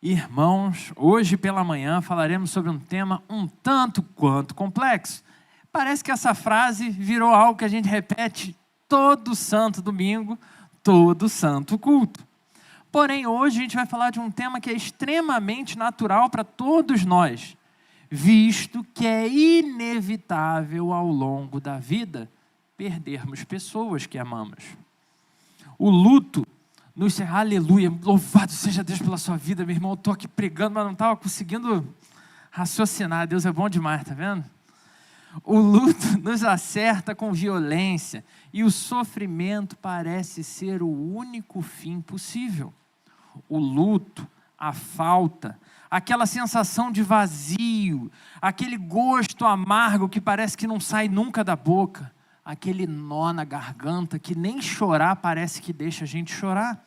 Irmãos, hoje pela manhã falaremos sobre um tema um tanto quanto complexo. Parece que essa frase virou algo que a gente repete todo santo domingo, todo santo culto. Porém, hoje a gente vai falar de um tema que é extremamente natural para todos nós, visto que é inevitável ao longo da vida perdermos pessoas que amamos. O luto aleluia, louvado seja Deus pela sua vida, meu irmão. Eu estou aqui pregando, mas não estava conseguindo raciocinar. Deus é bom demais, tá vendo? O luto nos acerta com violência e o sofrimento parece ser o único fim possível. O luto, a falta, aquela sensação de vazio, aquele gosto amargo que parece que não sai nunca da boca, aquele nó na garganta que nem chorar parece que deixa a gente chorar.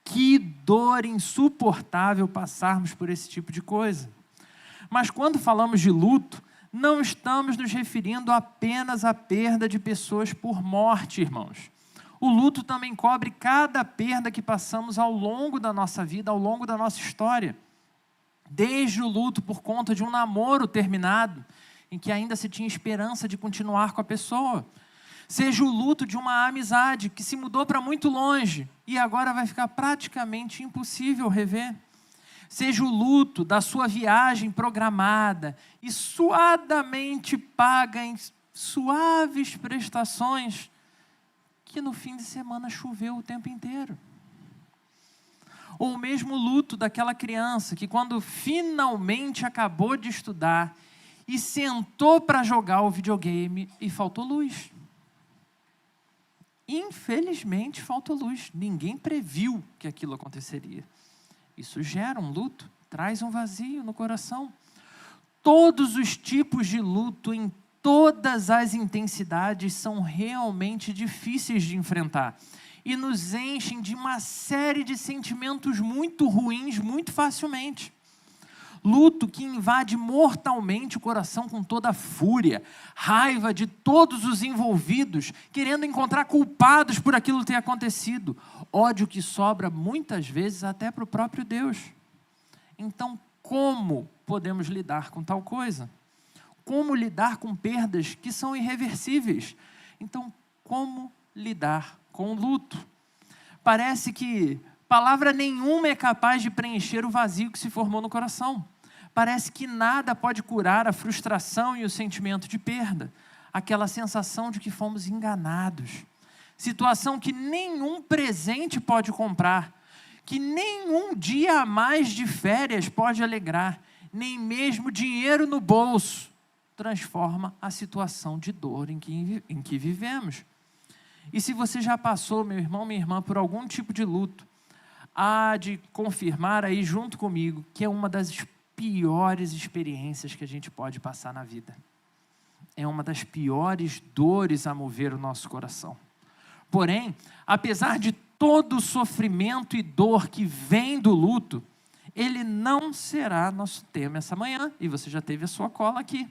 Que dor insuportável passarmos por esse tipo de coisa. Mas quando falamos de luto, não estamos nos referindo apenas à perda de pessoas por morte, irmãos. O luto também cobre cada perda que passamos ao longo da nossa vida, ao longo da nossa história. Desde o luto por conta de um namoro terminado, em que ainda se tinha esperança de continuar com a pessoa. Seja o luto de uma amizade que se mudou para muito longe e agora vai ficar praticamente impossível rever. Seja o luto da sua viagem programada e suadamente paga em suaves prestações, que no fim de semana choveu o tempo inteiro. Ou mesmo o luto daquela criança que quando finalmente acabou de estudar e sentou para jogar o videogame e faltou luz. Infelizmente faltou luz. Ninguém previu que aquilo aconteceria. Isso gera um luto, traz um vazio no coração. Todos os tipos de luto, em todas as intensidades, são realmente difíceis de enfrentar e nos enchem de uma série de sentimentos muito ruins muito facilmente. Luto que invade mortalmente o coração com toda a fúria, raiva de todos os envolvidos, querendo encontrar culpados por aquilo ter acontecido. Ódio que sobra muitas vezes até para o próprio Deus. Então, como podemos lidar com tal coisa? Como lidar com perdas que são irreversíveis? Então, como lidar com o luto? Parece que palavra nenhuma é capaz de preencher o vazio que se formou no coração. Parece que nada pode curar a frustração e o sentimento de perda, aquela sensação de que fomos enganados, situação que nenhum presente pode comprar, que nenhum dia a mais de férias pode alegrar, nem mesmo dinheiro no bolso transforma a situação de dor em que vivemos. E se você já passou, meu irmão, minha irmã, por algum tipo de luto, há de confirmar aí junto comigo que é uma das piores experiências que a gente pode passar na vida. É uma das piores dores a mover o nosso coração. Porém, apesar de todo o sofrimento e dor que vem do luto, ele não será nosso tema essa manhã, e você já teve a sua cola aqui.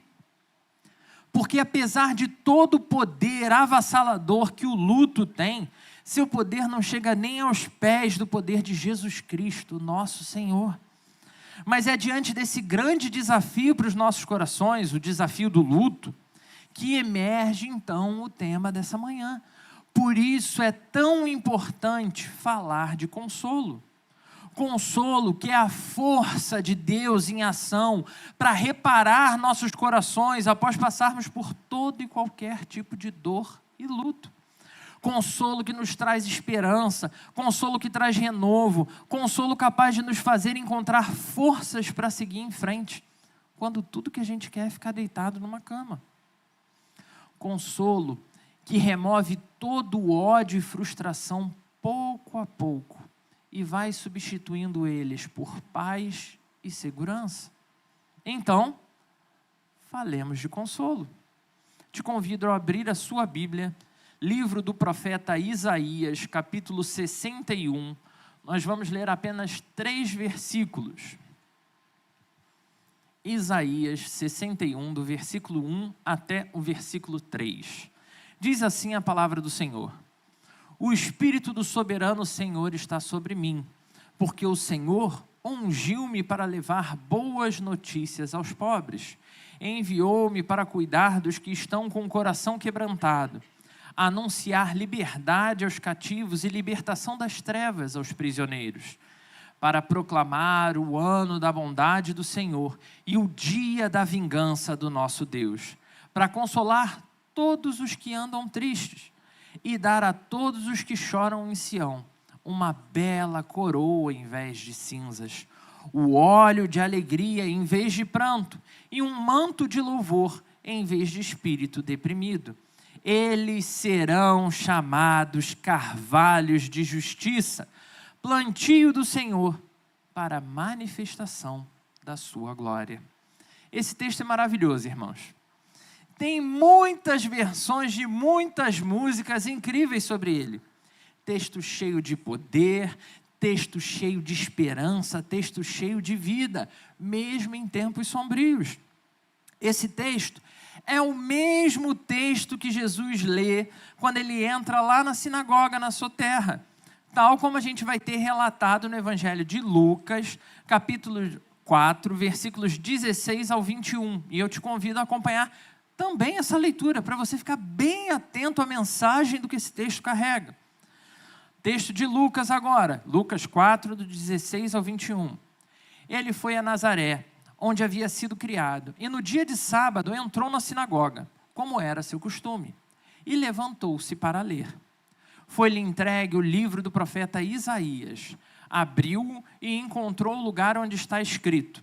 Porque apesar de todo o poder avassalador que o luto tem, seu poder não chega nem aos pés do poder de Jesus Cristo, nosso Senhor. Mas é diante desse grande desafio para os nossos corações, o desafio do luto, que emerge então o tema dessa manhã. Por isso é tão importante falar de consolo. Consolo que é a força de Deus em ação para reparar nossos corações após passarmos por todo e qualquer tipo de dor e luto. Consolo que nos traz esperança, consolo que traz renovo, consolo capaz de nos fazer encontrar forças para seguir em frente, quando tudo que a gente quer é ficar deitado numa cama. Consolo que remove todo o ódio e frustração pouco a pouco e vai substituindo eles por paz e segurança. Então, falemos de consolo. Te convido a abrir a sua Bíblia, livro do profeta Isaías, capítulo 61. Nós vamos ler apenas 3 versículos. Isaías 61, do versículo 1 até o versículo 3. Diz assim a palavra do Senhor: O Espírito do soberano Senhor está sobre mim, porque o Senhor ungiu-me para levar boas notícias aos pobres. Enviou-me para cuidar dos que estão com o coração quebrantado, anunciar liberdade aos cativos e libertação das trevas aos prisioneiros, para proclamar o ano da bondade do Senhor e o dia da vingança do nosso Deus, para consolar todos os que andam tristes e dar a todos os que choram em Sião uma bela coroa em vez de cinzas, o óleo de alegria em vez de pranto e um manto de louvor em vez de espírito deprimido. Eles serão chamados carvalhos de justiça, plantio do Senhor para a manifestação da sua glória. Esse texto é maravilhoso, irmãos. Tem muitas versões de muitas músicas incríveis sobre ele. Texto cheio de poder, texto cheio de esperança, texto cheio de vida, mesmo em tempos sombrios. Esse texto é o mesmo texto que Jesus lê quando ele entra lá na sinagoga, na sua terra, tal como a gente vai ter relatado no Evangelho de Lucas, capítulo 4, versículos 16 ao 21. E eu te convido a acompanhar também essa leitura, para você ficar bem atento à mensagem do que esse texto carrega. Texto de Lucas agora, Lucas 4, do 16 ao 21. Ele foi a Nazaré, onde havia sido criado, e no dia de sábado entrou na sinagoga, como era seu costume, e levantou-se para ler. Foi-lhe entregue o livro do profeta Isaías, abriu-o e encontrou o lugar onde está escrito: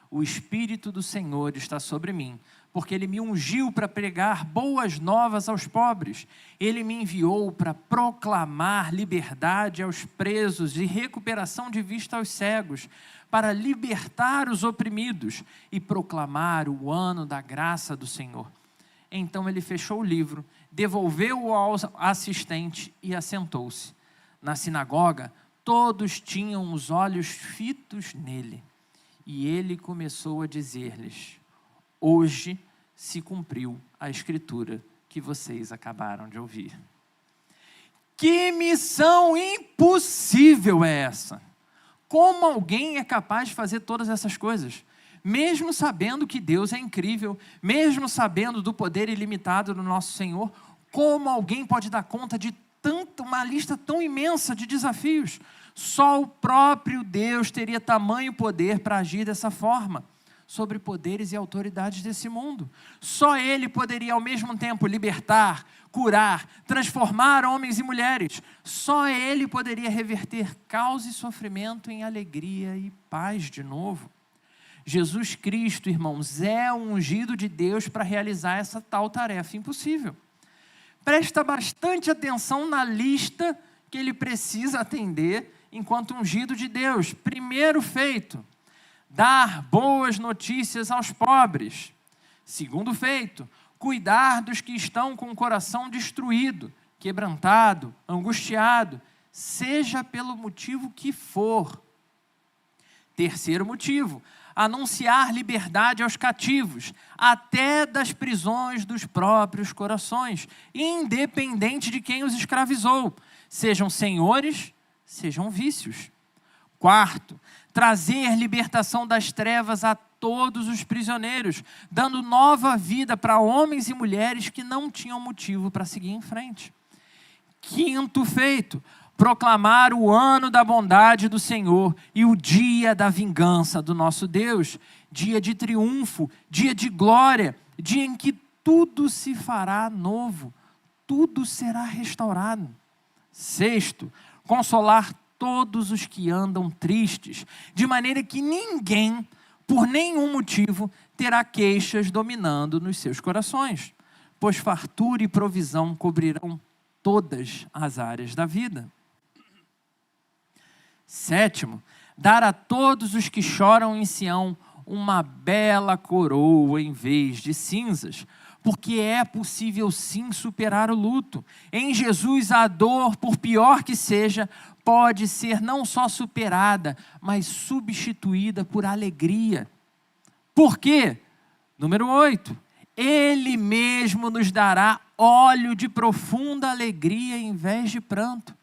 o Espírito do Senhor está sobre mim, porque ele me ungiu para pregar boas novas aos pobres. Ele me enviou para proclamar liberdade aos presos e recuperação de vista aos cegos, para libertar os oprimidos e proclamar o ano da graça do Senhor. Então ele fechou o livro, devolveu-o ao assistente e assentou-se. Na sinagoga, todos tinham os olhos fitos nele. E ele começou a dizer-lhes: hoje se cumpriu a escritura que vocês acabaram de ouvir. Que missão impossível é essa? Como alguém é capaz de fazer todas essas coisas? Mesmo sabendo que Deus é incrível, mesmo sabendo do poder ilimitado do nosso Senhor, como alguém pode dar conta de uma lista tão imensa de desafios? Só o próprio Deus teria tamanho poder para agir dessa forma sobre poderes e autoridades desse mundo. Só Ele poderia ao mesmo tempo libertar, curar, transformar homens e mulheres. Só Ele poderia reverter caos e sofrimento em alegria e paz de novo. Jesus Cristo, irmãos, é o ungido de Deus para realizar essa tal tarefa impossível. Presta bastante atenção na lista que Ele precisa atender enquanto ungido de Deus. Primeiro feito: dar boas notícias aos pobres. Segundo feito: cuidar dos que estão com o coração destruído, quebrantado, angustiado, seja pelo motivo que for. Terceiro motivo: anunciar liberdade aos cativos, até das prisões dos próprios corações, independente de quem os escravizou, sejam senhores, sejam vícios. Quarto: trazer libertação das trevas a todos os prisioneiros, dando nova vida para homens e mulheres que não tinham motivo para seguir em frente. Quinto feito: proclamar o ano da bondade do Senhor e o dia da vingança do nosso Deus, dia de triunfo, dia de glória, dia em que tudo se fará novo, tudo será restaurado. Sexto: consolar todos os que andam tristes, de maneira que ninguém, por nenhum motivo, terá queixas dominando nos seus corações, pois fartura e provisão cobrirão todas as áreas da vida. Sétimo: dar a todos os que choram em Sião uma bela coroa em vez de cinzas, porque é possível sim superar o luto. Em Jesus, a dor, por pior que seja, pode ser não só superada, mas substituída por alegria. Por quê? Número 8. Ele mesmo nos dará óleo de profunda alegria em vez de pranto.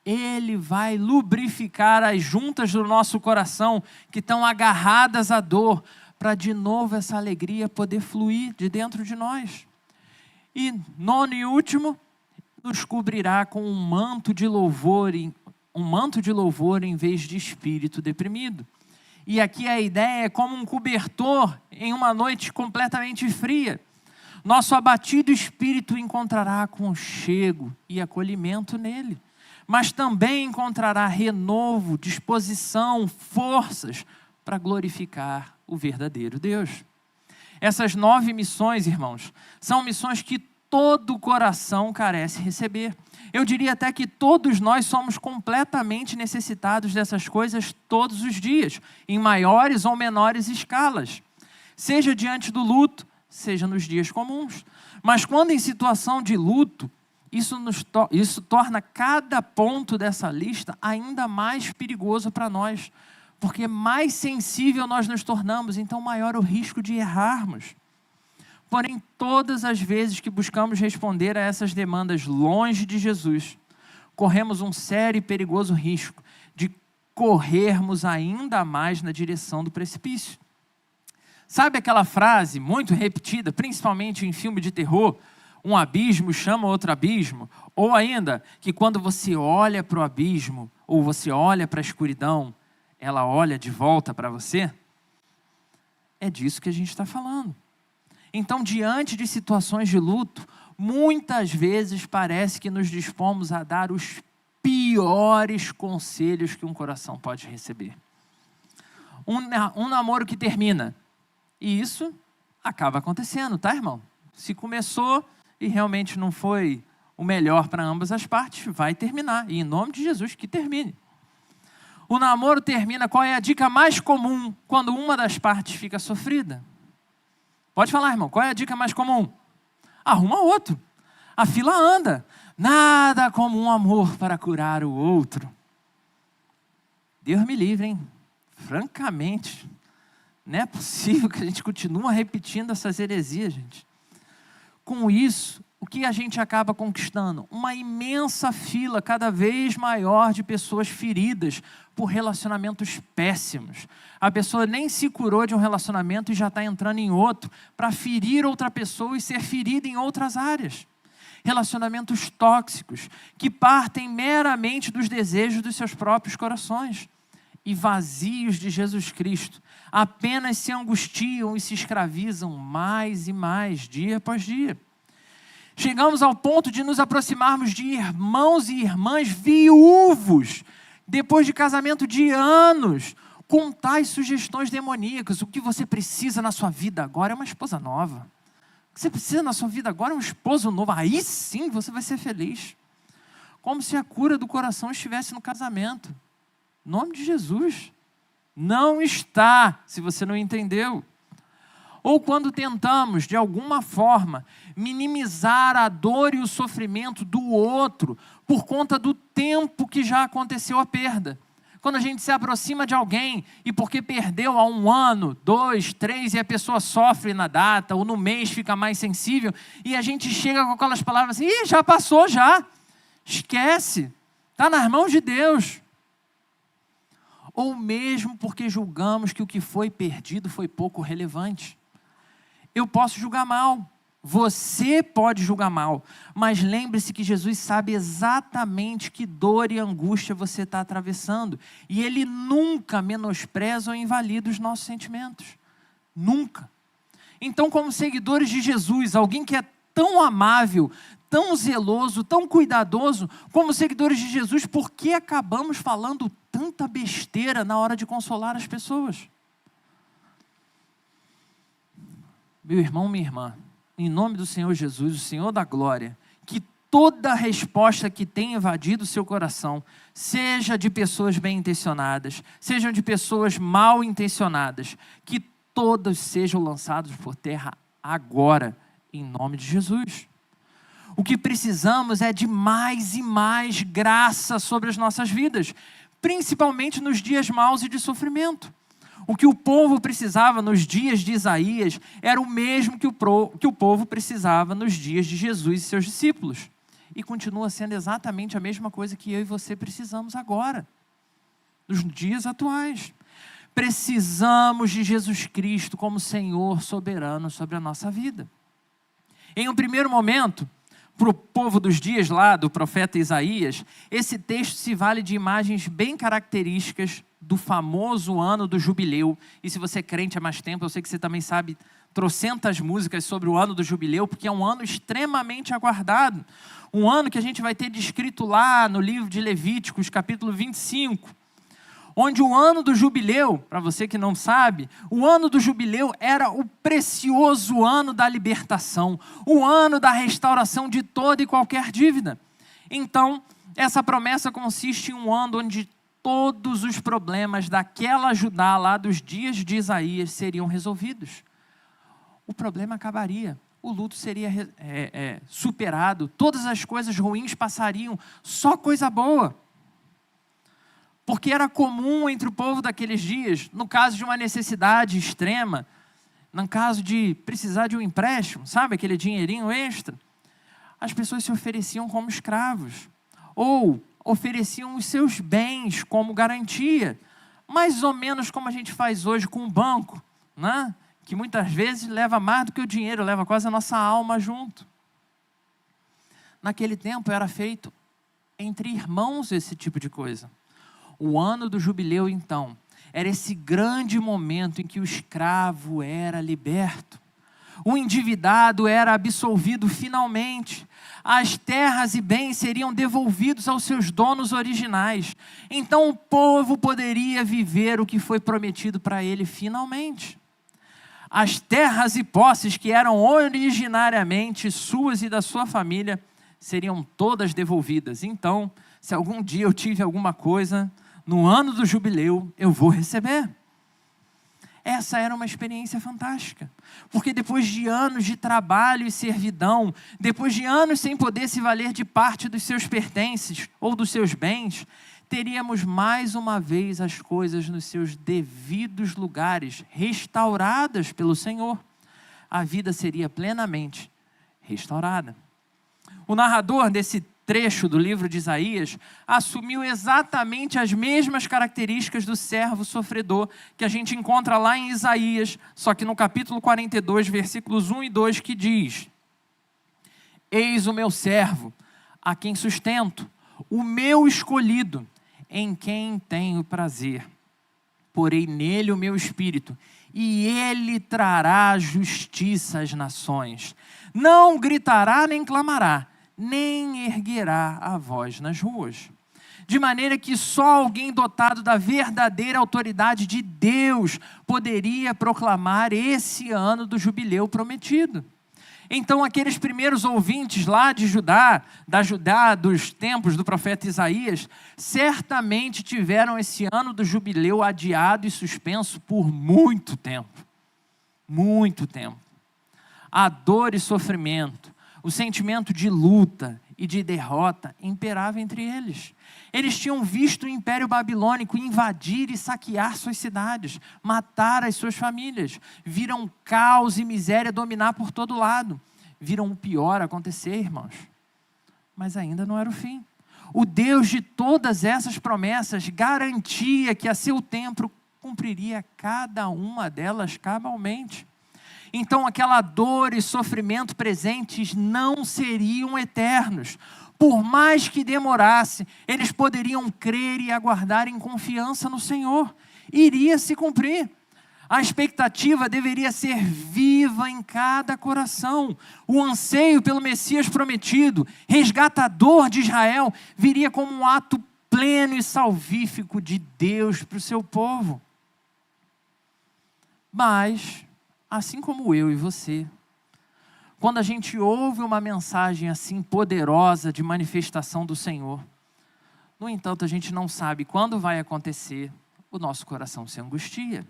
Ele vai lubrificar as juntas do nosso coração que estão agarradas à dor, para de novo essa alegria poder fluir de dentro de nós. E nono e último, nos cobrirá com um manto de louvor em vez de espírito deprimido. E aqui a ideia é como um cobertor em uma noite completamente fria. Nosso abatido espírito encontrará aconchego e acolhimento nele, mas também encontrará renovo, disposição, forças para glorificar o verdadeiro Deus. Essas 9 missões, irmãos, são missões que todo coração carece receber. Eu diria até que todos nós somos completamente necessitados dessas coisas todos os dias, em maiores ou menores escalas, seja diante do luto, seja nos dias comuns. Mas quando em situação de luto, isso torna cada ponto dessa lista ainda mais perigoso para nós, porque mais sensível nós nos tornamos, então maior o risco de errarmos. Porém, todas as vezes que buscamos responder a essas demandas longe de Jesus, corremos um sério e perigoso risco de corrermos ainda mais na direção do precipício. Sabe aquela frase muito repetida, principalmente em filme de terror, um abismo chama outro abismo? Ou ainda, que quando você olha para o abismo, ou você olha para a escuridão, ela olha de volta para você? É disso que a gente está falando. Então, diante de situações de luto, muitas vezes parece que nos dispomos a dar os piores conselhos que um coração pode receber. Um namoro que termina. E isso acaba acontecendo, tá, irmão? Se começou e realmente não foi o melhor para ambas as partes, vai terminar. E em nome de Jesus, que termine. O namoro termina, qual é a dica mais comum quando uma das partes fica sofrida? Pode falar, irmão, qual é a dica mais comum? Arruma outro. A fila anda. Nada como um amor para curar o outro. Deus me livre, hein? Francamente, não é possível que a gente continue repetindo essas heresias, gente. Com isso, o que a gente acaba conquistando? Uma imensa fila cada vez maior de pessoas feridas por relacionamentos péssimos. A pessoa nem se curou de um relacionamento e já está entrando em outro para ferir outra pessoa e ser ferida em outras áreas. Relacionamentos tóxicos que partem meramente dos desejos dos seus próprios corações e vazios de Jesus Cristo. Apenas se angustiam e se escravizam mais e mais, dia após dia. Chegamos ao ponto de nos aproximarmos de irmãos e irmãs viúvos, depois de casamento de anos, com tais sugestões demoníacas. O que você precisa na sua vida agora é uma esposa nova. O que você precisa na sua vida agora é um esposo novo. Aí sim você vai ser feliz. Como se a cura do coração estivesse no casamento. Em nome de Jesus. Não está, se você não entendeu. Ou quando tentamos, de alguma forma, minimizar a dor e o sofrimento do outro por conta do tempo que já aconteceu a perda. Quando a gente se aproxima de alguém e porque perdeu há 1 ano, 2, 3 e a pessoa sofre na data ou no mês fica mais sensível e a gente chega com aquelas palavras assim, já passou já, esquece, está nas mãos de Deus. Ou mesmo porque julgamos que o que foi perdido foi pouco relevante. Eu posso julgar mal, você pode julgar mal, mas lembre-se que Jesus sabe exatamente que dor e angústia você está atravessando. E Ele nunca menospreza ou invalida os nossos sentimentos. Nunca. Então, como seguidores de Jesus, alguém que é tão amável, tão zeloso, tão cuidadoso, como seguidores de Jesus, por que acabamos falando tanta besteira na hora de consolar as pessoas? Meu irmão, minha irmã, em nome do Senhor Jesus, o Senhor da glória, que toda resposta que tem invadido o seu coração, seja de pessoas bem intencionadas, sejam de pessoas mal intencionadas, que todas sejam lançados por terra agora, em nome de Jesus. O que precisamos é de mais e mais graça sobre as nossas vidas, principalmente nos dias maus e de sofrimento. O que o povo precisava nos dias de Isaías era o mesmo que o povo precisava nos dias de Jesus e seus discípulos. e continua sendo exatamente a mesma coisa que eu e você precisamos agora, nos dias atuais. Precisamos de Jesus Cristo como Senhor soberano sobre a nossa vida. Em um primeiro momento, para o povo dos dias lá, do profeta Isaías, esse texto se vale de imagens bem características do famoso ano do jubileu. E se você é crente há mais tempo, eu sei que você também sabe trocentas músicas sobre o ano do jubileu, porque é um ano extremamente aguardado. Um ano que a gente vai ter descrito lá no livro de Levíticos, capítulo 25. Onde o ano do jubileu, para você que não sabe, o ano do jubileu era o precioso ano da libertação, o ano da restauração de toda e qualquer dívida. Então, essa promessa consiste em um ano onde todos os problemas daquela Judá lá dos dias de Isaías seriam resolvidos. O problema acabaria, o luto seria superado, todas as coisas ruins passariam, só coisa boa. Porque era comum entre o povo daqueles dias, no caso de uma necessidade extrema, no caso de precisar de um empréstimo, sabe, aquele dinheirinho extra, as pessoas se ofereciam como escravos, ou ofereciam os seus bens como garantia, mais ou menos como a gente faz hoje com o banco, né? Que muitas vezes leva mais do que o dinheiro, leva quase a nossa alma junto. Naquele tempo era feito entre irmãos esse tipo de coisa. O ano do jubileu, então, era esse grande momento em que o escravo era liberto. O endividado era absolvido finalmente. As terras e bens seriam devolvidos aos seus donos originais. Então o povo poderia viver o que foi prometido para ele finalmente. As terras e posses que eram originariamente suas e da sua família seriam todas devolvidas. Então, se algum dia eu tive alguma coisa, no ano do jubileu, eu vou receber. Essa era uma experiência fantástica. Porque depois de anos de trabalho e servidão, depois de anos sem poder se valer de parte dos seus pertences ou dos seus bens, teríamos mais uma vez as coisas nos seus devidos lugares, restauradas pelo Senhor. A vida seria plenamente restaurada. O narrador desse trecho do livro de Isaías assumiu exatamente as mesmas características do servo sofredor que a gente encontra lá em Isaías, só que no capítulo 42, versículos 1 e 2, que diz: Eis o meu servo, a quem sustento, o meu escolhido, em quem tenho prazer. Porei nele o meu espírito, e ele trará justiça às nações. Não gritará nem clamará, nem erguerá a voz nas ruas. De maneira que só alguém dotado da verdadeira autoridade de Deus poderia proclamar esse ano do jubileu prometido. Então aqueles primeiros ouvintes lá de Judá, dos tempos do profeta Isaías, certamente tiveram esse ano do jubileu adiado e suspenso por muito tempo. Muito tempo. A dor e sofrimento, o sentimento de luta e de derrota imperava entre eles. Eles tinham visto o Império Babilônico invadir e saquear suas cidades, matar as suas famílias. Viram caos e miséria dominar por todo lado. Viram o pior acontecer, irmãos. Mas ainda não era o fim. O Deus de todas essas promessas garantia que a seu tempo cumpriria cada uma delas cabalmente. Então aquela dor e sofrimento presentes não seriam eternos. Por mais que demorasse, eles poderiam crer e aguardar em confiança no Senhor. Iria se cumprir. A expectativa deveria ser viva em cada coração. O anseio pelo Messias prometido, resgatador de Israel, viria como um ato pleno e salvífico de Deus para o seu povo. Mas, assim como eu e você, quando a gente ouve uma mensagem assim poderosa de manifestação do Senhor, no entanto, a gente não sabe quando vai acontecer, o nosso coração se angustia.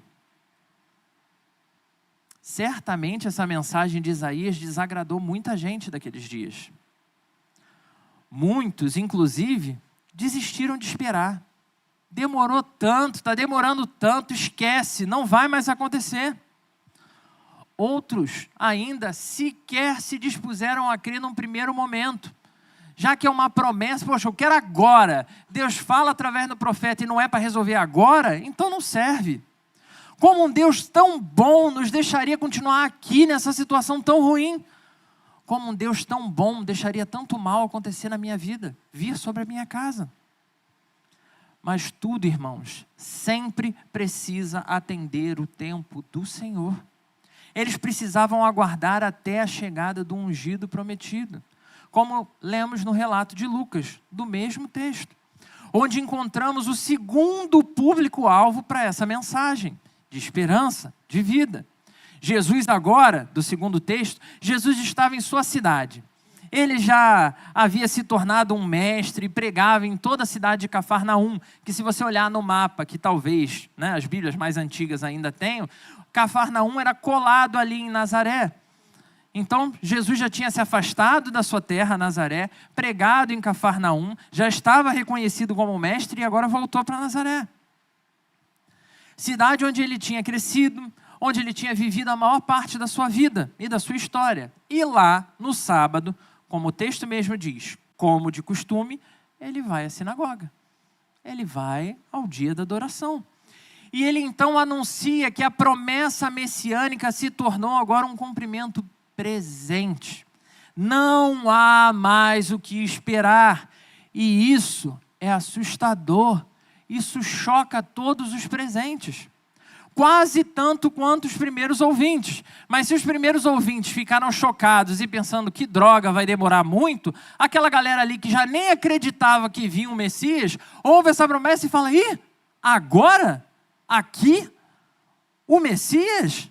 Certamente essa mensagem de Isaías desagradou muita gente daqueles dias. Muitos, inclusive, desistiram de esperar. Demorou tanto, está demorando tanto, esquece, não vai mais acontecer. Outros ainda sequer se dispuseram a crer num primeiro momento. Já que é uma promessa, poxa, eu quero agora. Deus fala através do profeta e não é para resolver agora, então não serve. Como um Deus tão bom nos deixaria continuar aqui nessa situação tão ruim? Como um Deus tão bom deixaria tanto mal acontecer na minha vida, vir sobre a minha casa? Mas tudo, irmãos, sempre precisa atender o tempo do Senhor. Eles precisavam aguardar até a chegada do ungido prometido, como lemos no relato de Lucas, do mesmo texto, onde encontramos o segundo público-alvo para essa mensagem de esperança, de vida. Jesus agora, do segundo texto, Jesus estava em sua cidade. Ele já havia se tornado um mestre e pregava em toda a cidade de Cafarnaum, que se você olhar no mapa, que talvez as Bíblias mais antigas ainda tenham, Cafarnaum era colado ali em Nazaré. Então, Jesus já tinha se afastado da sua terra, Nazaré, pregado em Cafarnaum, já estava reconhecido como mestre e agora voltou para Nazaré. Cidade onde ele tinha crescido, onde ele tinha vivido a maior parte da sua vida e da sua história. E lá, no sábado, como o texto mesmo diz, como de costume, ele vai à sinagoga. Ele vai ao dia da adoração. E ele então anuncia que a promessa messiânica se tornou agora um cumprimento presente. Não há mais o que esperar. E isso é assustador. Isso choca todos os presentes. Quase tanto quanto os primeiros ouvintes. Mas se os primeiros ouvintes ficaram chocados e pensando que droga, vai demorar muito, aquela galera ali que já nem acreditava que vinha um Messias, ouve essa promessa e fala, ih, agora? Aqui? O Messias?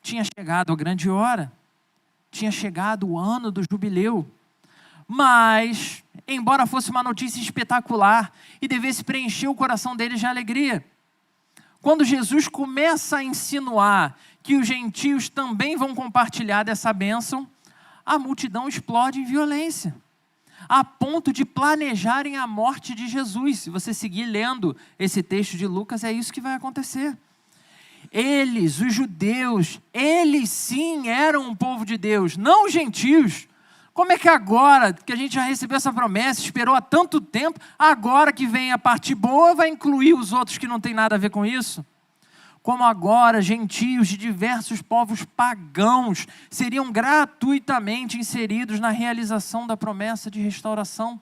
Tinha chegado a grande hora. Tinha chegado o ano do jubileu. Mas, embora fosse uma notícia espetacular e devesse preencher o coração deles de alegria, quando Jesus começa a insinuar que os gentios também vão compartilhar dessa bênção, a multidão explode em violência, a ponto de planejarem a morte de Jesus. Se você seguir lendo esse texto de Lucas, é isso que vai acontecer. Eles, os judeus, eles sim eram um povo de Deus, não os gentios. Como é que agora, que a gente já recebeu essa promessa, esperou há tanto tempo, agora que vem a parte boa, vai incluir os outros que não tem nada a ver com isso? Como agora gentios de diversos povos pagãos seriam gratuitamente inseridos na realização da promessa de restauração?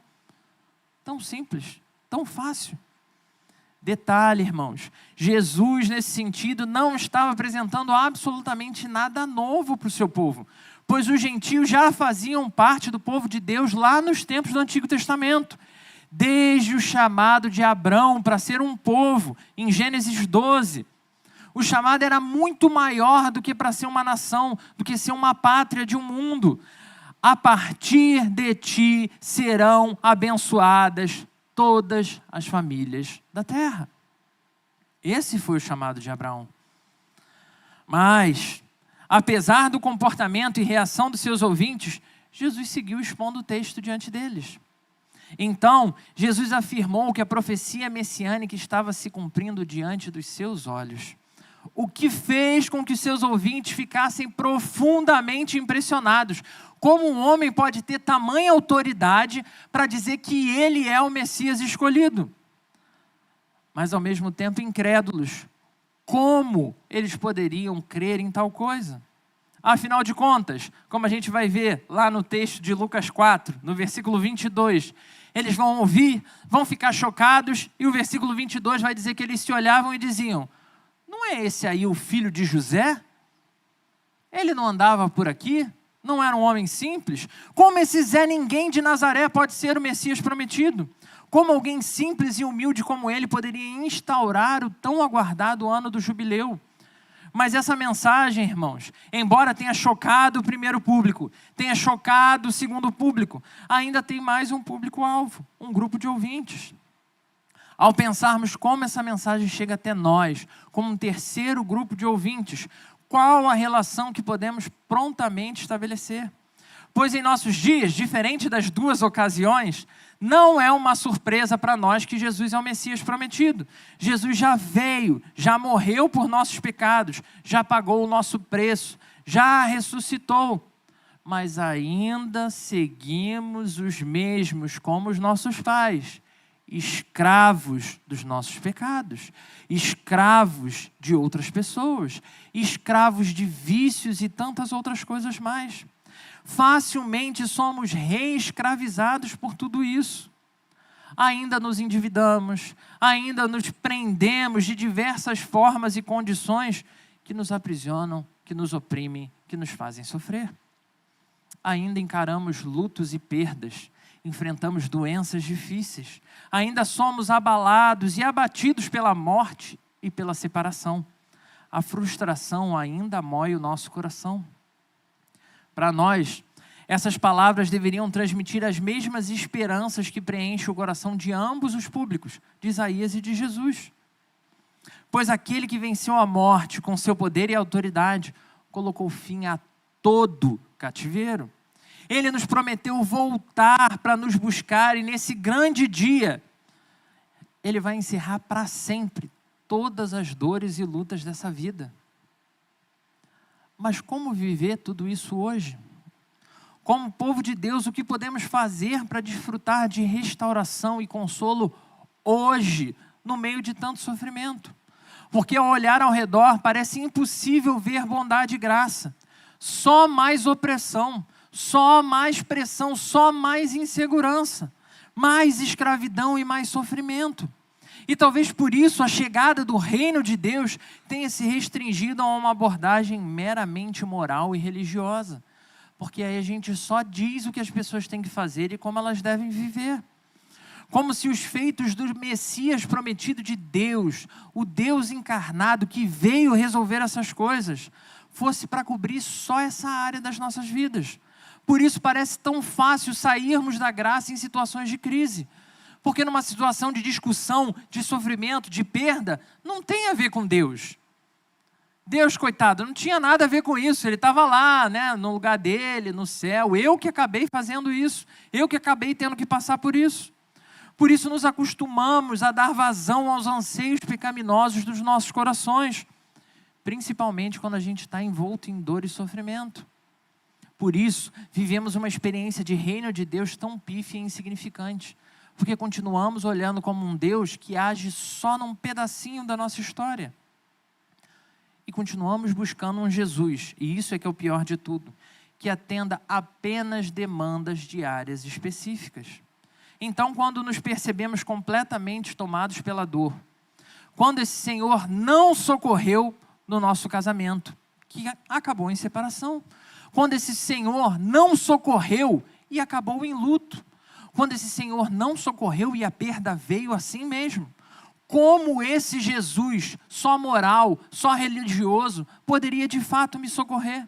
Tão simples, tão fácil. Detalhe, irmãos, Jesus nesse sentido não estava apresentando absolutamente nada novo para o seu povo, pois os gentios já faziam parte do povo de Deus lá nos tempos do Antigo Testamento, desde o chamado de Abrão para ser um povo, em Gênesis 12. O chamado era muito maior do que para ser uma nação, do que ser uma pátria de um mundo. A partir de ti serão abençoadas todas as famílias da terra. Esse foi o chamado de Abraão. Mas, apesar do comportamento e reação dos seus ouvintes, Jesus seguiu expondo o texto diante deles. Então, Jesus afirmou que a profecia messiânica estava se cumprindo diante dos seus olhos, o que fez com que seus ouvintes ficassem profundamente impressionados. Como um homem pode ter tamanha autoridade para dizer que ele é o Messias escolhido? Mas ao mesmo tempo incrédulos. Como eles poderiam crer em tal coisa? Afinal de contas, como a gente vai ver lá no texto de Lucas 4, no versículo 22, eles vão ouvir, vão ficar chocados, e o versículo 22 vai dizer que eles se olhavam e diziam, não é esse aí o filho de José? Ele não andava por aqui? Não era um homem simples? Como esse Zé Ninguém de Nazaré pode ser o Messias prometido? Como alguém simples e humilde como ele poderia instaurar o tão aguardado ano do jubileu? Mas essa mensagem, irmãos, embora tenha chocado o primeiro público, tenha chocado o segundo público, ainda tem mais um público-alvo, um grupo de ouvintes. Ao pensarmos como essa mensagem chega até nós, como um terceiro grupo de ouvintes, qual a relação que podemos prontamente estabelecer? Pois em nossos dias, diferente das duas ocasiões, não é uma surpresa para nós que Jesus é o Messias prometido. Jesus já veio, já morreu por nossos pecados, já pagou o nosso preço, já ressuscitou. mas ainda seguimos os mesmos como os nossos pais, escravos dos nossos pecados, escravos de outras pessoas, escravos de vícios e tantas outras coisas mais. Facilmente somos reescravizados por tudo isso. Ainda nos endividamos, ainda nos prendemos de diversas formas e condições que nos aprisionam, que nos oprimem, que nos fazem sofrer. Ainda encaramos lutos e perdas, enfrentamos doenças difíceis, ainda somos abalados e abatidos pela morte e pela separação. A frustração ainda mói o nosso coração. Para nós, essas palavras deveriam transmitir as mesmas esperanças que preenchem o coração de ambos os públicos, de Isaías e de Jesus. Pois aquele que venceu a morte com seu poder e autoridade, colocou fim a todo cativeiro. Ele nos prometeu voltar para nos buscar e nesse grande dia, Ele vai encerrar para sempre todas as dores e lutas dessa vida. Mas como viver tudo isso hoje? Como povo de Deus, o que podemos fazer para desfrutar de restauração e consolo hoje, no meio de tanto sofrimento? Porque ao olhar ao redor, parece impossível ver bondade e graça. Só mais opressão, só mais pressão, só mais insegurança, mais escravidão e mais sofrimento. E talvez por isso a chegada do reino de Deus tenha se restringido a uma abordagem meramente moral e religiosa. Porque aí a gente só diz o que as pessoas têm que fazer e como elas devem viver. Como se os feitos do Messias prometido de Deus, o Deus encarnado que veio resolver essas coisas, fosse para cobrir só essa área das nossas vidas. Por isso parece tão fácil sairmos da graça em situações de crise. Porque numa situação de discussão, de sofrimento, de perda, não tem a ver com Deus. Deus, coitado, não tinha nada a ver com isso. Ele estava lá, né, no lugar dele, no céu. Eu que acabei fazendo isso. Eu que acabei tendo que passar por isso. Por isso nos acostumamos a dar vazão aos anseios pecaminosos dos nossos corações. Principalmente quando a gente está envolto em dor e sofrimento. Por isso, vivemos uma experiência de reino de Deus tão pífia e insignificante. Porque continuamos olhando como um Deus que age só num pedacinho da nossa história. E continuamos buscando um Jesus, e isso é que é o pior de tudo, que atenda apenas demandas diárias específicas. Então, quando nos percebemos completamente tomados pela dor, quando esse Senhor não socorreu no nosso casamento, que acabou em separação, quando esse Senhor não socorreu e acabou em luto, quando esse Senhor não socorreu e a perda veio assim mesmo, como esse Jesus, só moral, só religioso, poderia de fato me socorrer?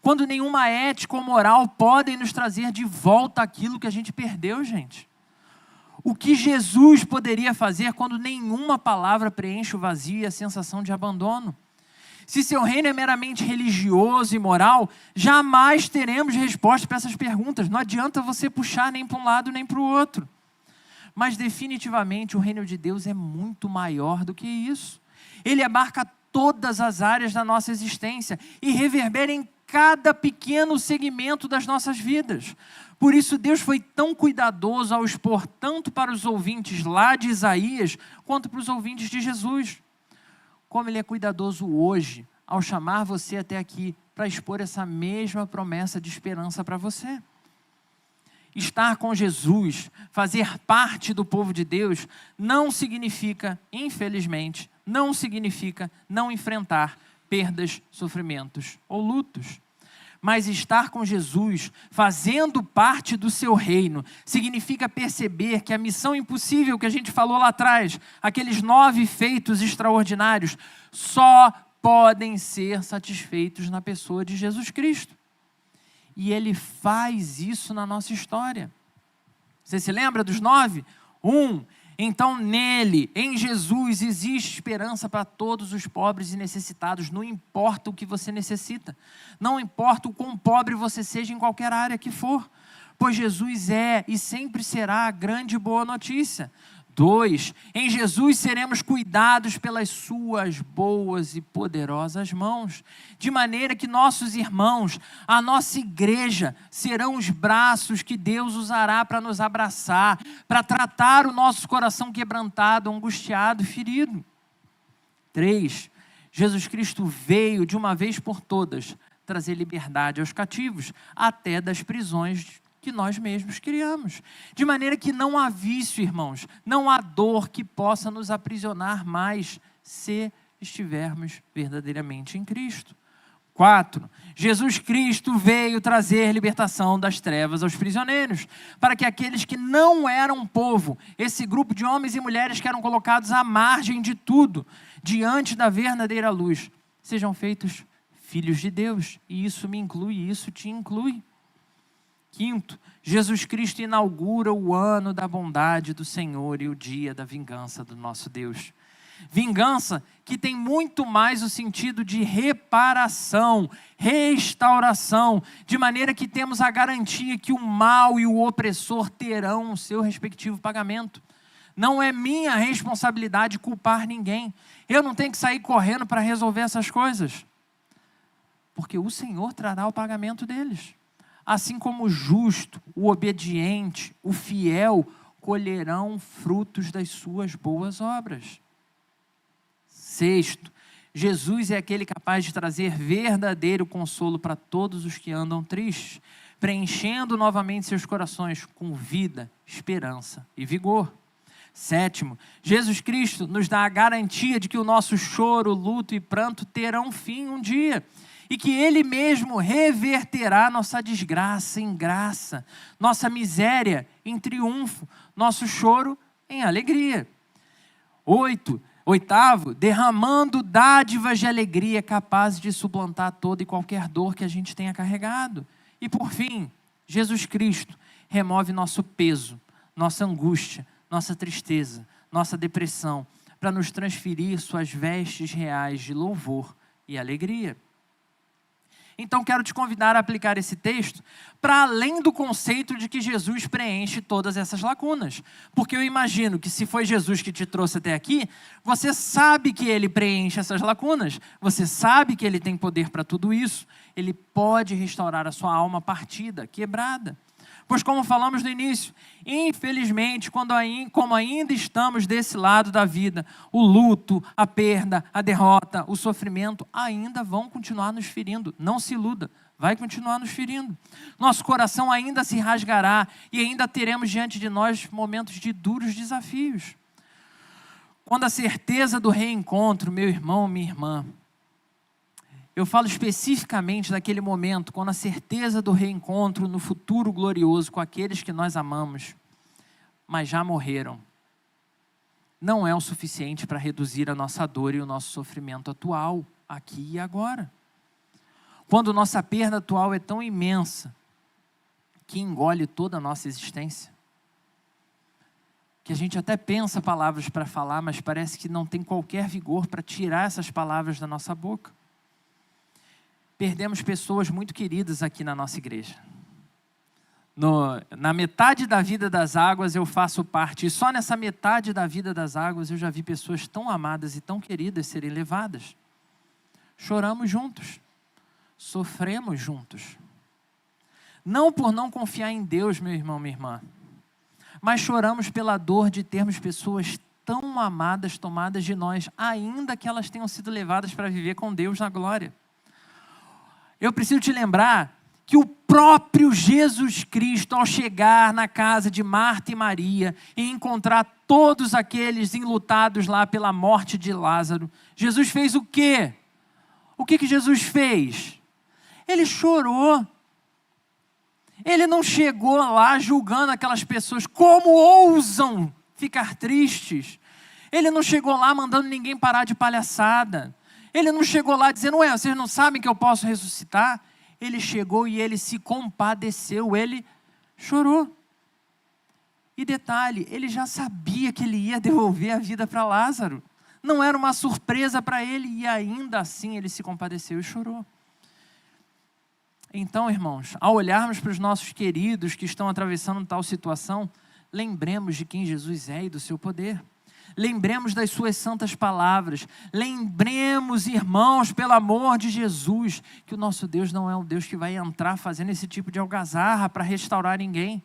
Quando nenhuma ética ou moral podem nos trazer de volta aquilo que a gente perdeu, gente. O que Jesus poderia fazer quando nenhuma palavra preenche o vazio e a sensação de abandono? Se seu reino é meramente religioso e moral, jamais teremos resposta para essas perguntas. Não adianta você puxar nem para um lado nem para o outro. Mas definitivamente o reino de Deus é muito maior do que isso. Ele abarca todas as áreas da nossa existência e reverbera em cada pequeno segmento das nossas vidas. Por isso Deus foi tão cuidadoso ao expor tanto para os ouvintes lá de Isaías, quanto para os ouvintes de Jesus. Como Ele é cuidadoso hoje ao chamar você até aqui para expor essa mesma promessa de esperança para você. Estar com Jesus, fazer parte do povo de Deus, não significa, infelizmente, não significa não enfrentar perdas, sofrimentos ou lutos. Mas estar com Jesus, fazendo parte do seu reino, significa perceber que a missão impossível que a gente falou lá atrás, aqueles 9 feitos extraordinários, só podem ser satisfeitos na pessoa de Jesus Cristo. E Ele faz isso na nossa história. Você se lembra dos 9? 1. Então nele, em Jesus, existe esperança para todos os pobres e necessitados. Não importa o que você necessita. Não importa o quão pobre você seja em qualquer área que for. Pois Jesus é e sempre será a grande boa notícia. 2, em Jesus seremos cuidados pelas suas boas e poderosas mãos, de maneira que nossos irmãos, a nossa igreja, serão os braços que Deus usará para nos abraçar, para tratar o nosso coração quebrantado, angustiado e ferido. 3, Jesus Cristo veio de uma vez por todas trazer liberdade aos cativos, até das prisões que nós mesmos criamos. De maneira que não há vício, irmãos, não há dor que possa nos aprisionar mais, se estivermos verdadeiramente em Cristo. 4, Jesus Cristo veio trazer libertação das trevas aos prisioneiros, para que aqueles que não eram povo, esse grupo de homens e mulheres que eram colocados à margem de tudo, diante da verdadeira luz, sejam feitos filhos de Deus. E isso me inclui, isso te inclui. 5, Jesus Cristo inaugura o ano da bondade do Senhor e o dia da vingança do nosso Deus. Vingança que tem muito mais o sentido de reparação, restauração, de maneira que temos a garantia que o mal e o opressor terão o seu respectivo pagamento. Não é minha responsabilidade culpar ninguém. Eu não tenho que sair correndo para resolver essas coisas, porque o Senhor trará o pagamento deles. Assim como o justo, o obediente, o fiel, colherão frutos das suas boas obras. 6, Jesus é aquele capaz de trazer verdadeiro consolo para todos os que andam tristes, preenchendo novamente seus corações com vida, esperança e vigor. 7, Jesus Cristo nos dá a garantia de que o nosso choro, luto e pranto terão fim um dia, e que Ele mesmo reverterá nossa desgraça em graça, nossa miséria em triunfo, nosso choro em alegria. 8, derramando dádivas de alegria capazes de suplantar toda e qualquer dor que a gente tenha carregado. E por fim, Jesus Cristo remove nosso peso, nossa angústia, nossa tristeza, nossa depressão, para nos transferir suas vestes reais de louvor e alegria. Então quero te convidar a aplicar esse texto para além do conceito de que Jesus preenche todas essas lacunas. Porque eu imagino que se foi Jesus que te trouxe até aqui, você sabe que Ele preenche essas lacunas, você sabe que Ele tem poder para tudo isso, Ele pode restaurar a sua alma partida, quebrada. Pois como falamos no início, infelizmente, como ainda estamos desse lado da vida, o luto, a perda, a derrota, o sofrimento ainda vão continuar nos ferindo. Não se iluda, vai continuar nos ferindo. Nosso coração ainda se rasgará e ainda teremos diante de nós momentos de duros desafios. Quando a certeza do reencontro, meu irmão, minha irmã, eu falo especificamente daquele momento, quando a certeza do reencontro no futuro glorioso com aqueles que nós amamos, mas já morreram, não é o suficiente para reduzir a nossa dor e o nosso sofrimento atual, aqui e agora. Quando nossa perda atual é tão imensa, que engole toda a nossa existência, que a gente até pensa palavras para falar, mas parece que não tem qualquer vigor para tirar essas palavras da nossa boca. Perdemos pessoas muito queridas aqui na nossa igreja. Na metade da vida das águas eu faço parte, e só nessa metade da vida das águas eu já vi pessoas tão amadas e tão queridas serem levadas. Choramos juntos, sofremos juntos. Não por não confiar em Deus, meu irmão, minha irmã, mas choramos pela dor de termos pessoas tão amadas tomadas de nós, ainda que elas tenham sido levadas para viver com Deus na glória. Eu preciso te lembrar que o próprio Jesus Cristo, ao chegar na casa de Marta e Maria e encontrar todos aqueles enlutados lá pela morte de Lázaro, Jesus fez o quê? O que Jesus fez? Ele chorou. Ele não chegou lá julgando aquelas pessoas, como ousam ficar tristes. Ele não chegou lá mandando ninguém parar de palhaçada. Ele não chegou lá dizendo, vocês não sabem que eu posso ressuscitar? Ele chegou e ele se compadeceu, ele chorou. E detalhe, ele já sabia que ele ia devolver a vida para Lázaro. Não era uma surpresa para ele e ainda assim ele se compadeceu e chorou. Então, irmãos, ao olharmos para os nossos queridos que estão atravessando tal situação, lembremos de quem Jesus é e do seu poder. Lembremos das suas santas palavras. Lembremos, irmãos, pelo amor de Jesus, que o nosso Deus não é um Deus que vai entrar fazendo esse tipo de algazarra para restaurar ninguém.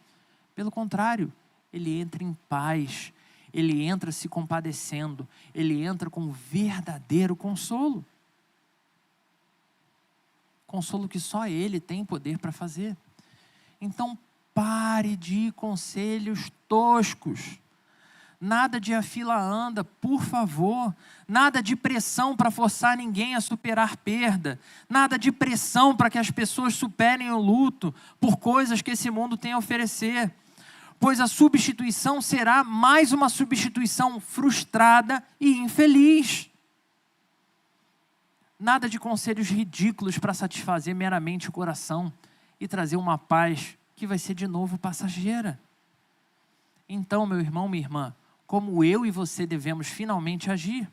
Pelo contrário, Ele entra em paz, Ele entra se compadecendo, Ele entra com verdadeiro consolo. Consolo que só Ele tem poder para fazer. Então, pare de conselhos toscos. Nada de a fila anda, por favor. Nada de pressão para forçar ninguém a superar perda. Nada de pressão para que as pessoas superem o luto por coisas que esse mundo tem a oferecer. Pois a substituição será mais uma substituição frustrada e infeliz. Nada de conselhos ridículos para satisfazer meramente o coração e trazer uma paz que vai ser de novo passageira. Então, meu irmão, minha irmã, como eu e você devemos finalmente agir?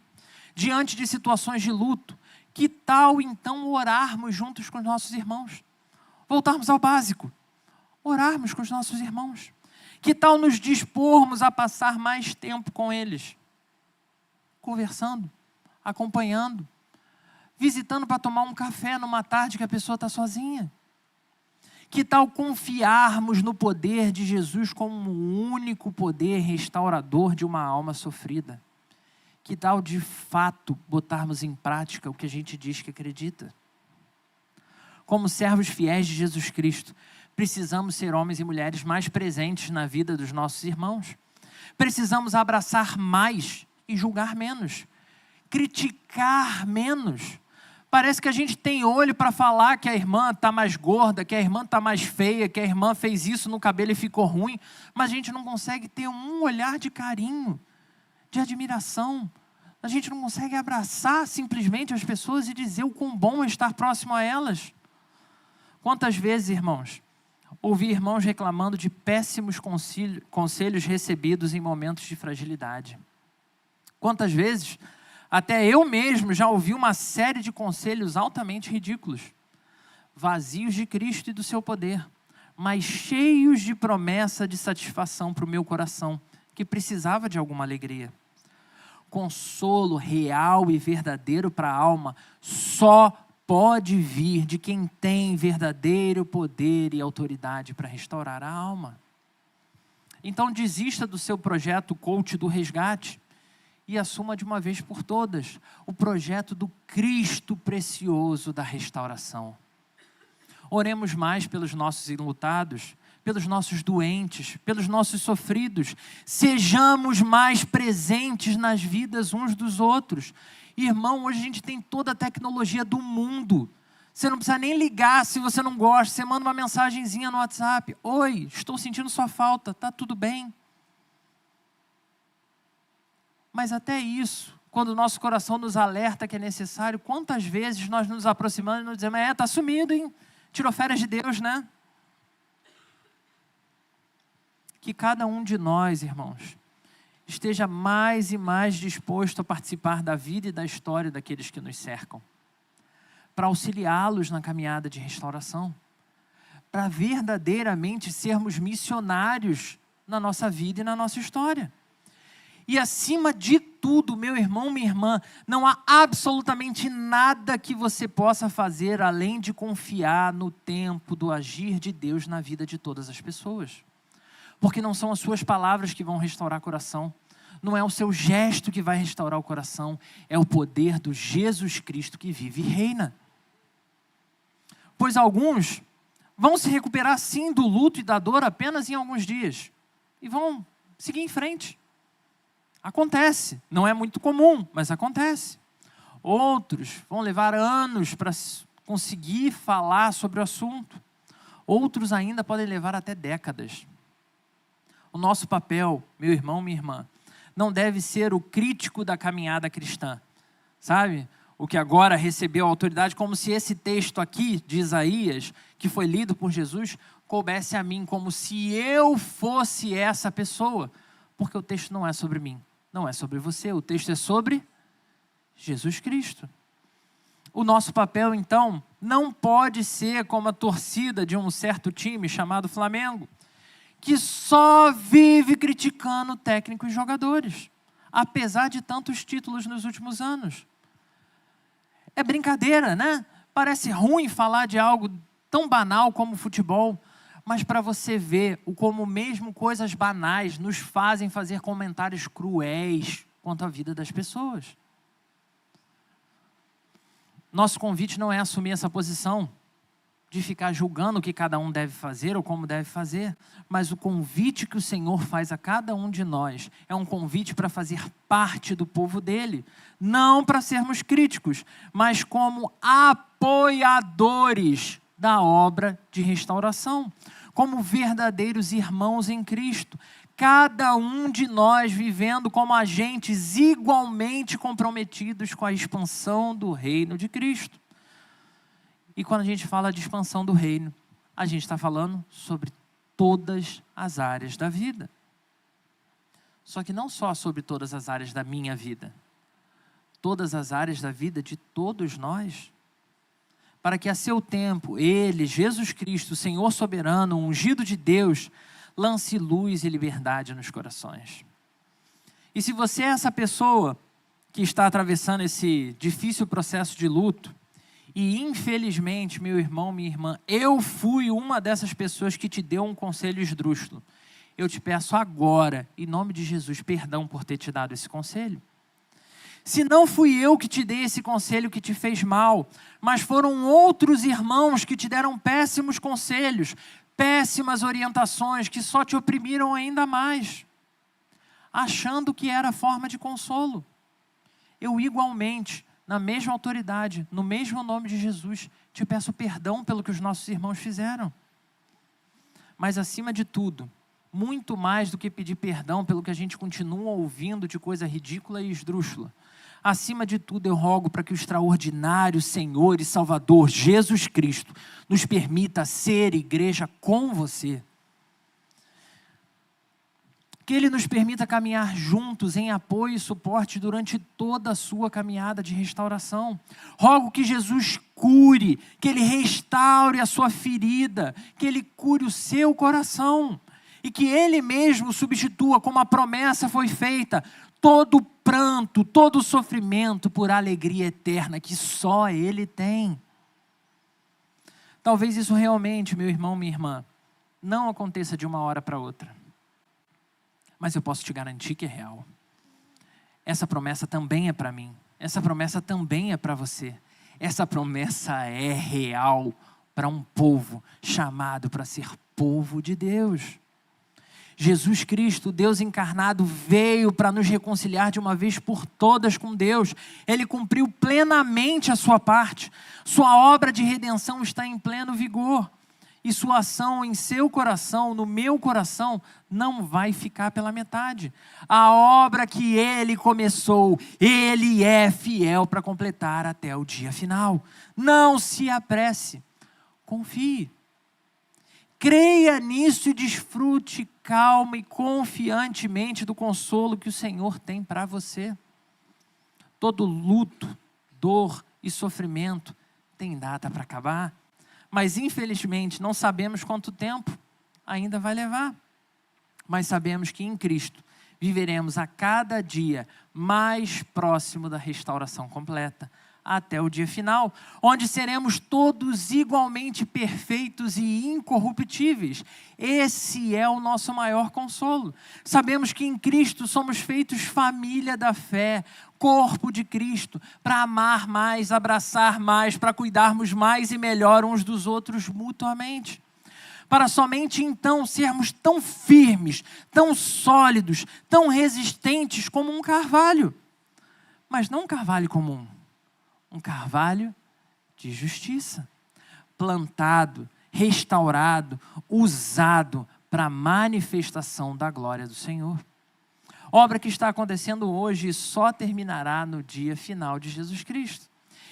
Diante de situações de luto, que tal então orarmos juntos com os nossos irmãos? Voltarmos ao básico, orarmos com os nossos irmãos. Que tal nos dispormos a passar mais tempo com eles? Conversando, acompanhando, visitando para tomar um café numa tarde que a pessoa está sozinha. Que tal confiarmos no poder de Jesus como o único poder restaurador de uma alma sofrida? Que tal, de fato, botarmos em prática o que a gente diz que acredita? Como servos fiéis de Jesus Cristo, precisamos ser homens e mulheres mais presentes na vida dos nossos irmãos. Precisamos abraçar mais e julgar menos. Criticar menos. Parece que a gente tem olho para falar que a irmã está mais gorda, que a irmã está mais feia, que a irmã fez isso no cabelo e ficou ruim, mas a gente não consegue ter um olhar de carinho, de admiração. A gente não consegue abraçar simplesmente as pessoas e dizer o quão bom é estar próximo a elas. Quantas vezes, irmãos, ouvi irmãos reclamando de péssimos conselhos recebidos em momentos de fragilidade. Quantas vezes até eu mesmo já ouvi uma série de conselhos altamente ridículos, vazios de Cristo e do seu poder, mas cheios de promessa de satisfação para o meu coração, que precisava de alguma alegria. Consolo real e verdadeiro para a alma só pode vir de quem tem verdadeiro poder e autoridade para restaurar a alma. Então desista do seu projeto coach do resgate e assuma de uma vez por todas o projeto do Cristo precioso da restauração. Oremos mais pelos nossos enlutados, pelos nossos doentes, pelos nossos sofridos. Sejamos mais presentes nas vidas uns dos outros. Irmão, hoje a gente tem toda a tecnologia do mundo. Você não precisa nem ligar se você não gosta. Você manda uma mensagenzinha no WhatsApp. Oi, estou sentindo sua falta, está tudo bem? Mas até isso, quando o nosso coração nos alerta que é necessário, quantas vezes nós nos aproximamos e nos dizemos, está sumido, hein? Tirou férias de Deus, né? Que cada um de nós, irmãos, esteja mais e mais disposto a participar da vida e da história daqueles que nos cercam, para auxiliá-los na caminhada de restauração, para verdadeiramente sermos missionários na nossa vida e na nossa história. E acima de tudo, meu irmão, minha irmã, não há absolutamente nada que você possa fazer além de confiar no tempo do agir de Deus na vida de todas as pessoas. Porque não são as suas palavras que vão restaurar o coração, não é o seu gesto que vai restaurar o coração, é o poder do Jesus Cristo que vive e reina. Pois alguns vão se recuperar sim do luto e da dor apenas em alguns dias e vão seguir em frente. Acontece, não é muito comum, mas acontece. Outros vão levar anos para conseguir falar sobre o assunto. Outros ainda podem levar até décadas. O nosso papel, meu irmão, minha irmã, não deve ser o crítico da caminhada cristã. Sabe? O que agora recebeu autoridade, como se esse texto aqui de Isaías, que foi lido por Jesus, coubesse a mim, como se eu fosse essa pessoa. Porque o texto não é sobre mim. Não é sobre você, o texto é sobre Jesus Cristo. O nosso papel, então, não pode ser como a torcida de um certo time chamado Flamengo, que só vive criticando técnicos e jogadores, apesar de tantos títulos nos últimos anos. É brincadeira, né? Parece ruim falar de algo tão banal como futebol, mas para você ver como mesmo coisas banais nos fazem fazer comentários cruéis quanto à vida das pessoas. Nosso convite não é assumir essa posição de ficar julgando o que cada um deve fazer ou como deve fazer, mas o convite que o Senhor faz a cada um de nós é um convite para fazer parte do povo dele, não para sermos críticos, mas como apoiadores da obra de restauração, como verdadeiros irmãos em Cristo, cada um de nós vivendo como agentes igualmente comprometidos com a expansão do reino de Cristo. E quando a gente fala de expansão do reino, a gente está falando sobre todas as áreas da vida. Só que não só sobre todas as áreas da minha vida, todas as áreas da vida de todos nós. Para que a seu tempo, Ele, Jesus Cristo, Senhor soberano, ungido de Deus, lance luz e liberdade nos corações. E se você é essa pessoa que está atravessando esse difícil processo de luto, e infelizmente, meu irmão, minha irmã, eu fui uma dessas pessoas que te deu um conselho esdrúxulo. Eu te peço agora, em nome de Jesus, perdão por ter te dado esse conselho. Se não fui eu que te dei esse conselho que te fez mal, mas foram outros irmãos que te deram péssimos conselhos, péssimas orientações que só te oprimiram ainda mais, achando que era forma de consolo. Eu igualmente, na mesma autoridade, no mesmo nome de Jesus, te peço perdão pelo que os nossos irmãos fizeram. Mas acima de tudo, muito mais do que pedir perdão pelo que a gente continua ouvindo de coisa ridícula e esdrúxula, acima de tudo eu rogo para que o extraordinário Senhor e Salvador Jesus Cristo nos permita ser igreja com você. Que Ele nos permita caminhar juntos em apoio e suporte durante toda a sua caminhada de restauração. Rogo que Jesus cure, que Ele restaure a sua ferida, que Ele cure o seu coração e que Ele mesmo substitua, como a promessa foi feita, todo pranto, todo sofrimento por alegria eterna que só Ele tem. Talvez isso realmente, meu irmão, minha irmã, não aconteça de uma hora para outra. Mas eu posso te garantir que é real. Essa promessa também é para mim. Essa promessa também é para você. Essa promessa é real para um povo chamado para ser povo de Deus. Jesus Cristo, Deus encarnado, veio para nos reconciliar de uma vez por todas com Deus. Ele cumpriu plenamente a sua parte. Sua obra de redenção está em pleno vigor. E sua ação em seu coração, no meu coração, não vai ficar pela metade. A obra que Ele começou, Ele é fiel para completar até o dia final. Não se apresse, confie. Creia nisso e desfrute calma e confiantemente do consolo que o Senhor tem para você. Todo luto, dor e sofrimento tem data para acabar. Mas infelizmente não sabemos quanto tempo ainda vai levar. Mas sabemos que em Cristo viveremos a cada dia mais próximo da restauração completa, até o dia final, onde seremos todos igualmente perfeitos e incorruptíveis. Esse é o nosso maior consolo. Sabemos que em Cristo somos feitos família da fé, corpo de Cristo, para amar mais, abraçar mais, para cuidarmos mais e melhor uns dos outros mutuamente. Para somente então sermos tão firmes, tão sólidos, tão resistentes como um carvalho. Mas não um carvalho comum. Um carvalho de justiça, plantado, restaurado, usado para a manifestação da glória do Senhor. Obra que está acontecendo hoje e só terminará no dia final de Jesus Cristo.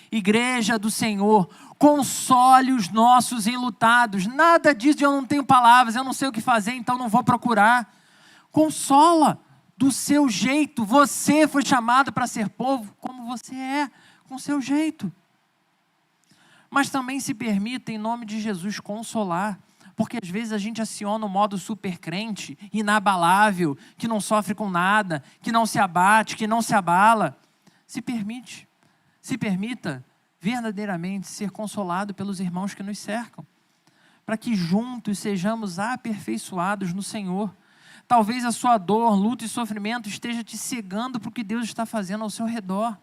Igreja do Senhor, console os nossos enlutados. Nada disso de eu não tenho palavras, eu não sei o que fazer, então não vou procurar. Consola do seu jeito. Você foi chamado para ser povo como você é, com o seu jeito. Mas também se permita, em nome de Jesus, consolar, Porque às vezes a gente aciona o modo super crente, inabalável, que não sofre com nada, que não se abate, que não se abala. Se permita verdadeiramente ser consolado pelos irmãos que nos cercam, para que juntos sejamos aperfeiçoados no Senhor. Talvez a sua dor, luta e sofrimento esteja te cegando para o que Deus está fazendo ao seu redor.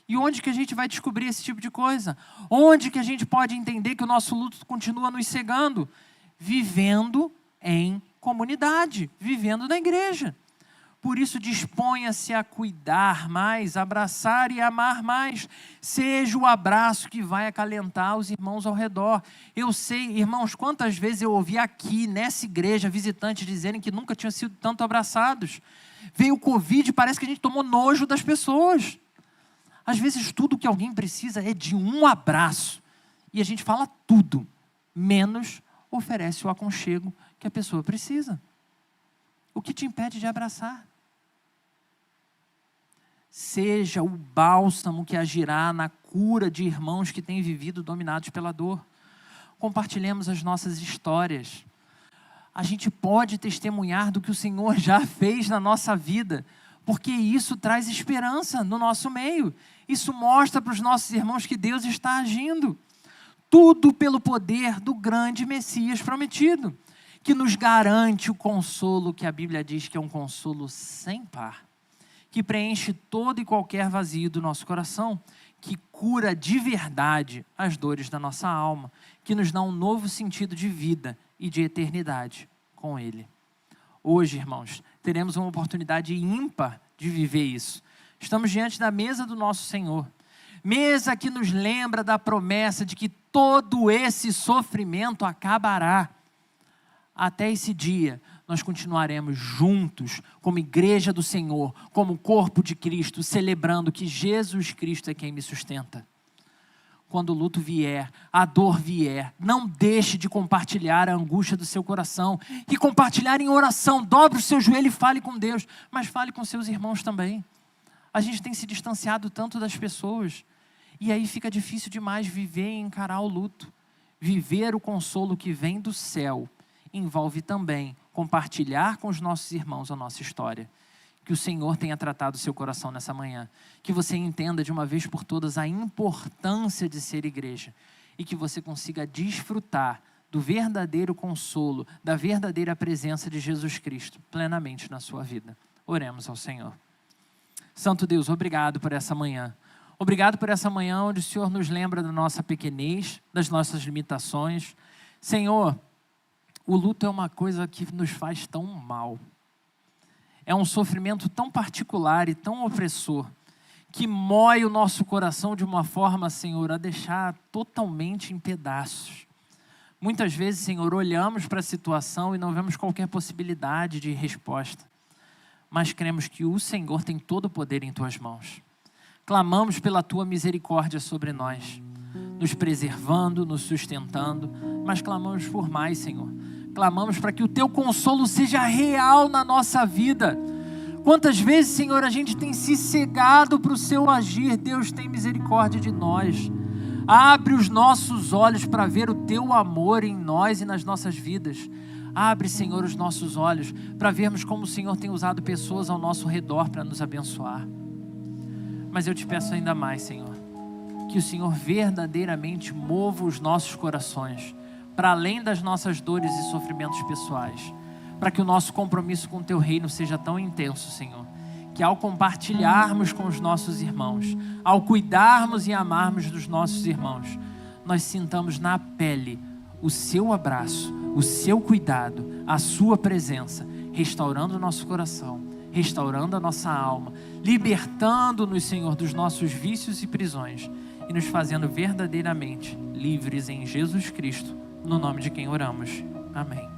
E onde que a gente vai descobrir esse tipo de coisa? Onde que a gente pode entender que o nosso luto continua nos cegando? Vivendo em comunidade, vivendo na igreja. Por isso, disponha-se a cuidar mais, abraçar e amar mais. Seja o abraço que vai acalentar os irmãos ao redor. Eu sei, irmãos, quantas vezes eu ouvi aqui, nessa igreja, visitantes dizerem que nunca tinham sido tanto abraçados. Veio o Covid e parece que a gente tomou nojo das pessoas. Às vezes, tudo que alguém precisa é de um abraço. E a gente fala tudo, menos oferece o aconchego que a pessoa precisa. O que te impede de abraçar? Seja o bálsamo que agirá na cura de irmãos que têm vivido dominados pela dor. Compartilhemos as nossas histórias. A gente pode testemunhar do que o Senhor já fez na nossa vida, porque isso traz esperança no nosso meio. Isso mostra para os nossos irmãos que Deus está agindo. Tudo pelo poder do grande Messias prometido, que nos garante o consolo que a Bíblia diz que é um consolo sem par, que preenche todo e qualquer vazio do nosso coração, que cura de verdade as dores da nossa alma, que nos dá um novo sentido de vida e de eternidade com Ele. Hoje, irmãos, teremos uma oportunidade ímpar de viver isso. Estamos diante da mesa do nosso Senhor. Mesa que nos lembra da promessa de que todo esse sofrimento acabará. Até esse dia, nós continuaremos juntos, como igreja do Senhor, como corpo de Cristo, celebrando que Jesus Cristo é quem me sustenta. Quando o luto vier, a dor vier, não deixe de compartilhar a angústia do seu coração. E compartilhar em oração, dobre o seu joelho e fale com Deus, mas fale com seus irmãos também. A gente tem se distanciado tanto das pessoas, e aí fica difícil demais viver e encarar o luto. Viver o consolo que vem do céu envolve também compartilhar com os nossos irmãos a nossa história. Que o Senhor tenha tratado o seu coração nessa manhã. Que você entenda de uma vez por todas a importância de ser igreja. E que você consiga desfrutar do verdadeiro consolo, da verdadeira presença de Jesus Cristo plenamente na sua vida. Oremos ao Senhor. Santo Deus, obrigado por essa manhã. Obrigado por essa manhã onde o Senhor nos lembra da nossa pequenez, das nossas limitações. Senhor, o luto é uma coisa que nos faz tão mal. É um sofrimento tão particular e tão opressor, que mói o nosso coração de uma forma, Senhor, a deixar totalmente em pedaços. Muitas vezes, Senhor, olhamos para a situação e não vemos qualquer possibilidade de resposta. Mas cremos que o Senhor tem todo o poder em Tuas mãos. Clamamos pela Tua misericórdia sobre nós, nos preservando, nos sustentando, mas clamamos por mais, Senhor. Clamamos para que o Teu consolo seja real na nossa vida. Quantas vezes, Senhor, a gente tem se cegado para o Seu agir. Deus, tem misericórdia de nós. Abre os nossos olhos para ver o Teu amor em nós e nas nossas vidas. Abre, Senhor, os nossos olhos para vermos como o Senhor tem usado pessoas ao nosso redor para nos abençoar. Mas eu te peço ainda mais, Senhor, que o Senhor verdadeiramente mova os nossos corações para além das nossas dores e sofrimentos pessoais, para que o nosso compromisso com o Teu reino seja tão intenso, Senhor, que ao compartilharmos com os nossos irmãos, ao cuidarmos e amarmos dos nossos irmãos, nós sintamos na pele o Seu abraço, o Seu cuidado, a Sua presença, restaurando o nosso coração, restaurando a nossa alma, libertando-nos, Senhor, dos nossos vícios e prisões e nos fazendo verdadeiramente livres em Jesus Cristo, no nome de quem oramos. Amém.